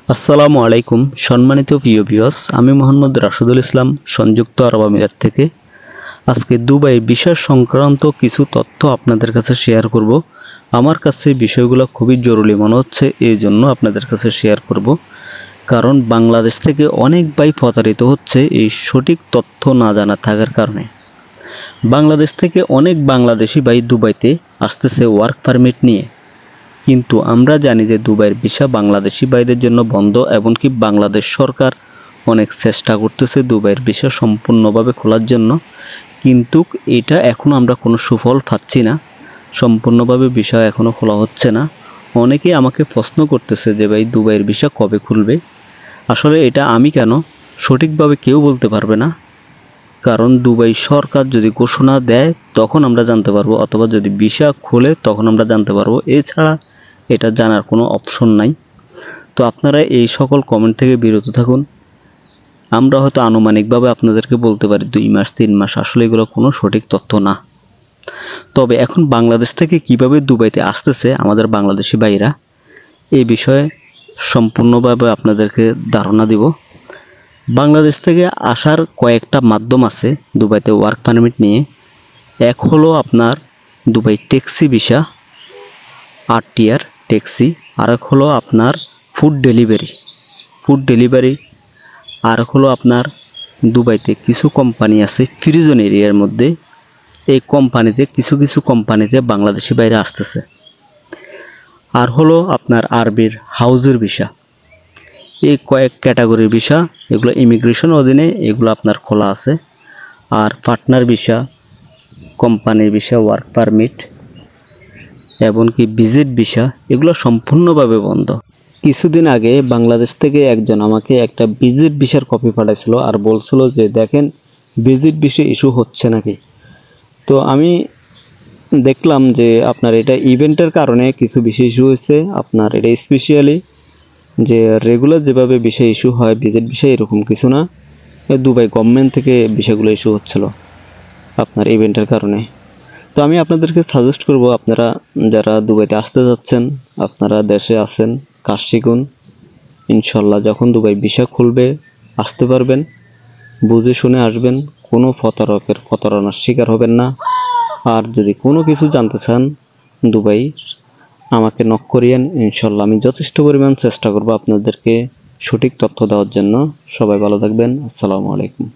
আসসালামু আলাইকুম সম্মানিত প্রিয় ভিউয়ার্স, আমি মোহাম্মদ রাশেদুল ইসলাম সংযুক্ত আরব আমিরাত থেকে। আজকে দুবাই ভিসা সংক্রান্ত কিছু তথ্য আপনাদের কাছে শেয়ার করব। আমার কাছে বিষয়গুলো খুবই জরুরি মনে হচ্ছে, এই জন্য আপনাদের কাছে শেয়ার করব। কারণ বাংলাদেশ থেকে অনেক ভাই প্রতারিত হচ্ছে এই সঠিক তথ্য না জানা থাকার কারণে। বাংলাদেশ থেকে অনেক বাংলাদেশি ভাই দুবাইতে আসতেছে ওয়ার্ক পারমিট নিয়ে, কিন্তু আমরা জানি যে দুবাইয়ের ভিসা বাংলাদেশি ভাইদের জন্য বন্ধ। এমনকি বাংলাদেশ সরকার অনেক চেষ্টা করতেছে দুবাইয়ের ভিসা সম্পূর্ণভাবে খোলার জন্য, কিন্তু এটা এখনো আমরা কোনো সুফল পাচ্ছি না। সম্পূর্ণভাবে ভিসা এখনো খোলা হচ্ছে না। অনেকেই আমাকে প্রশ্ন করতেছে যে ভাই দুবাইয়ের ভিসা কবে খুলবে। আসলে এটা আমি কেন সঠিকভাবে কেউ বলতে পারবে না, কারণ দুবাই সরকার যদি ঘোষণা দেয় তখন আমরা জানতে পারবো, অথবা যদি ভিসা খোলে তখন আমরা জানতে পারবো। এছাড়া এটা জানার কোনো অপশন নাই। তো আপনারা এই সকল কমেন্ট থেকে বিরত থাকুন। আমরা হয়তো আনুমানিকভাবে আপনাদেরকে বলতে পারি 2 মাস 3 মাস, আসলে এগুলো কোনো সঠিক তথ্য না। তবে এখন বাংলাদেশ থেকে কিভাবে দুবাইতে আসতেছে আমাদের বাংলাদেশি ভাইরা, এই বিষয়ে সম্পূর্ণভাবে আপনাদেরকে ধারণা দিব। বাংলাদেশ থেকে আসার কয়েকটা মাধ্যম আছে দুবাইতে ওয়ার্ক পারমিট নিয়ে। এক হলো আপনার দুবাই ট্যাক্সি ভিসা, 8 টিয়ার ট্যাক্সি। আরেক হলো আপনার ফুড ডেলিভারি। আর হলো আপনার দুবাইতে কিছু কোম্পানি আছে ফ্রি জোন এরিয়ার মধ্যে, এই কোম্পানিতে কিছু কোম্পানিতে বাংলাদেশি বাইরে আসতেছে। আর হলো আপনার আরবির হাউজের ভিসা। এই কয়েক ক্যাটাগরির ভিসা, এগুলো ইমিগ্রেশন অধীনে, এগুলো আপনার খোলা আছে। আর পার্টনার ভিসা, কোম্পানির ভিসা, ওয়ার্ক পারমিট, এমনকি ভিজিট ভিসা, এগুলো সম্পূর্ণভাবে বন্ধ। কিছুদিন আগে বাংলাদেশ থেকে একজন আমাকে একটা ভিজিট ভিসার কপি পাঠাইছিল আর বলছিল যে দেখেন ভিজিট ভিসা ইস্যু হচ্ছে নাকি। তো আমি দেখলাম যে আপনার এটা ইভেন্টের কারণে কিছু ভিসা ইস্যু হয়েছে। আপনার এটা স্পেশালি যে রেগুলার যেভাবে ভিসা ইস্যু হয় ভিজিট ভিসা এরকম কিছু না। দুবাই গভর্নমেন্ট থেকে ভিসাগুলো ইস্যু হচ্ছিল আপনার ইভেন্টের কারণে। তো আমি আপনাদেরকে সাজেস্ট করব, আপনারা যারা দুবাইতে আসতে যাচ্ছেন, আপনারা দেশে আছেন, কাজ শিখুন। ইনশাল্লাহ যখন দুবাই ভিসা খুলবে আসতে পারবেন, বুঝে শুনে আসবেন, কোনো প্রতারণার শিকার হবেন না। আর যদি কোনো কিছু জানতে চান দুবাই, আমাকে নক করিয়েন। ইনশাল্লাহ আমি যথেষ্ট পরিমাণ চেষ্টা করব আপনাদেরকে সঠিক তথ্য দেওয়ার জন্য। সবাই ভালো থাকবেন। আসসালামু আলাইকুম।